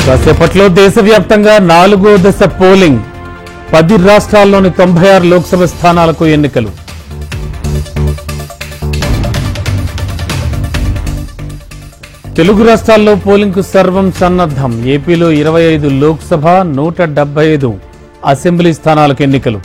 కాసేపట్లో దేశవ్యాప్తంగా 4వ దశ పోలింగ్ 10 రాష్ట్రాల్లోని 96 లోక్సభ స్థానాలకు ఎన్నికలు. తెలుగు రాష్ట్రాల్లో పోలింగ్ కు సర్వం సన్నద్ధం. ఏపీలో 25 లోక్సభ 175 అసెంబ్లీ స్థానాలకు ఎన్నికలు.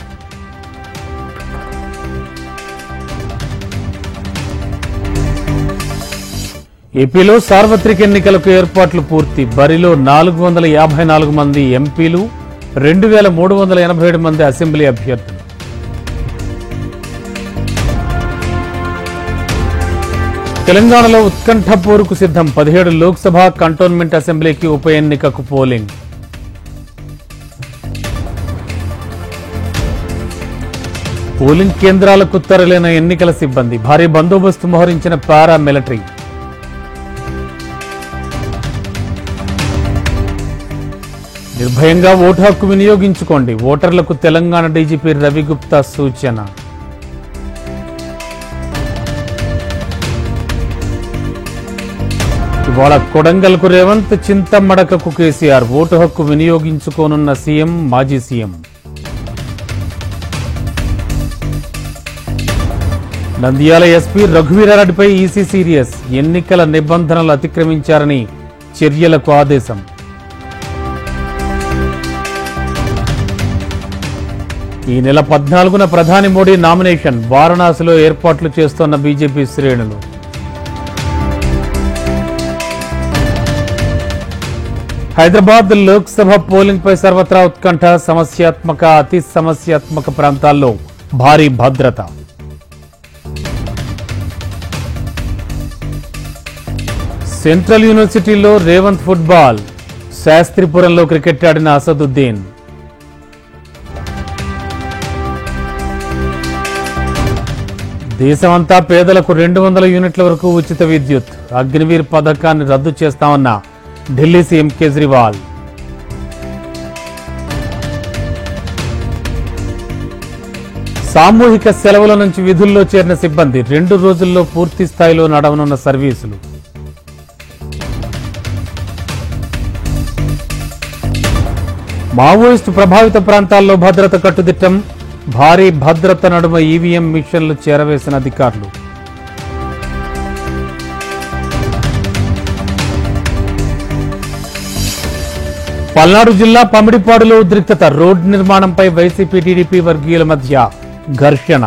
ఏపీలో సార్వత్రిక ఎన్నికలకు ఏర్పాట్లు పూర్తి. బరిలో 454 మంది ఎంపీలు, 2387 మంది అసెంబ్లీ అభ్యర్థులు. తెలంగాణలో ఉత్కంఠ పోరుకు సిద్ధం. 17 లోక్సభ కంటోన్మెంట్ అసెంబ్లీకి ఉప ఎన్నికకు పోలింగ్. పోలింగ్ కేంద్రాలకు తరలిన ఎన్నికల సిబ్బంది. భారీ బందోబస్తు మోహరించిన పారా మిలిటరీ. నిర్భయంగా ఓటు హక్కు వినియోగించుకోండి. ఓటర్లకు తెలంగాణ డీజీపీ రవిగుప్తా సూచన. ఇవాళ కొడంగల్కు రేవంత్, చింతమడకకు కేసీఆర్. ఓటు హక్కు వినియోగించుకోనున్న సీఎం, మాజీ సీఎం. నంద్యాల ఎస్పీ రఘువీరారెడ్డిపై ఈసీ సీరియస్. ఎన్నికల నిబంధనలు అతిక్రమించారని చర్యలకు ఆదేశం. ఈ నెల 14న ప్రధాని మోడీ నామినేషన్. వారణాసిలో ఏర్పాట్లు చేస్తోన్న బీజేపీ శ్రేణులు. హైదరాబాద్ లోక్సభ పోలింగ్ పై సర్వత్రా ఉత్కంఠ. సమస్యాత్మక, అతి సమస్యాత్మక ప్రాంతాల్లో భారీ భద్రత. సెంట్రల్ యూనివర్సిటీలో రేవంత్ ఫుట్బాల్. శాస్త్రిపురంలో క్రికెట్ ఆడిన అసదుద్దీన్. దేశమంతా పేదలకు 200 యూనిట్ల వరకు ఉచిత విద్యుత్. అగ్నివీర్ పథకాన్ని రద్దు చేస్తామన్న ఢిల్లీ సీఎం కేజ్రీవాల్. సామూహిక సెలవుల నుంచి విధుల్లో చేరిన సిబ్బంది. 2 రోజుల్లో పూర్తి స్థాయిలో నడవనున్న సర్వీసులు. మావోయిస్టు ప్రభావిత ప్రాంతాల్లో భద్రత కట్టుదిట్టం. భారీ భద్రత నడుమ ఈవీఎం మిషన్లు చేరవేసిన అధికారులు. పల్నాడు జిల్లా పమిడిపాడులో ఉద్రిక్తత. రోడ్డు నిర్మాణంపై వైసీపీ టీడీపీ వర్గీయుల మధ్య ఘర్షణ.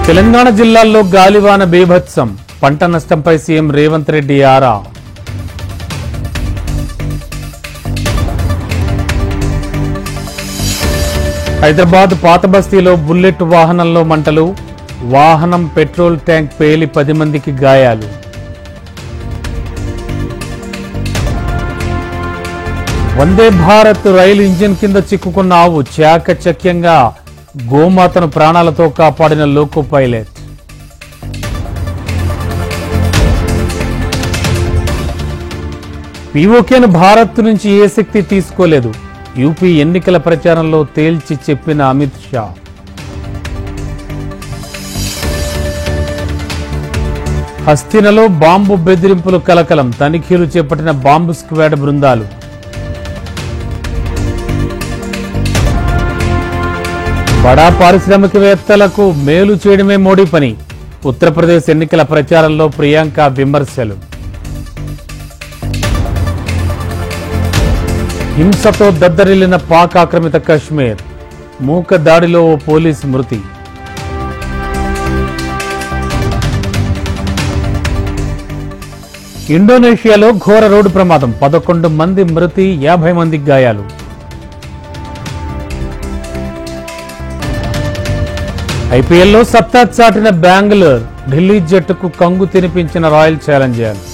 తెలంగాణ జిల్లాల్లో గాలివాన బీభత్సం. పంట నష్టంపై సీఎం రేవంత్ రెడ్డి ఆరా. హైదరాబాద్ పాత బస్తీలో బుల్లెట్ వాహనంలో మంటలు. వాహనం పెట్రోల్ ట్యాంక్ పేలి 10 మందికి గాయాలు. వందే భారత్ రైలు ఇంజిన్ కింద చిక్కుకున్న ఆవు. చాకచక్యంగా గోమాతను ప్రాణాలతో కాపాడిన లోకో పైలట్. పీఓకేను భారత్ నుంచి ఏ శక్తి తీసుకోలేదు. యూపీ ఎన్నికల ప్రచారంలో తేల్చి చెప్పిన అమిత్ షా. హస్తినలో బాంబు బెదిరింపులు కలకలం. తనిఖీలు చేపట్టిన బాంబు స్క్వాడ్ బృందాలు. బడా పారిశ్రామికవేత్తలకు మేలు చేయడమే మోడీ పని. ఉత్తరప్రదేశ్ ఎన్నికల ప్రచారంలో ప్రియాంక విమర్శలు. హింసతో దద్దరిల్లిన పాక్ ఆక్రమిత కశ్మీర్. మూక దాడిలో ఓ పోలీసు మృతి. ఇండోనేషియాలో ఘోర రోడ్డు ప్రమాదం. 11 మంది మృతి, 50 మందికి గాయాలు. ఐపీఎల్లో సత్తా చాటిన బెంగళూరు. ఢిల్లీ జట్టుకు కంగు తినిపించిన రాయల్ ఛాలెంజర్స్.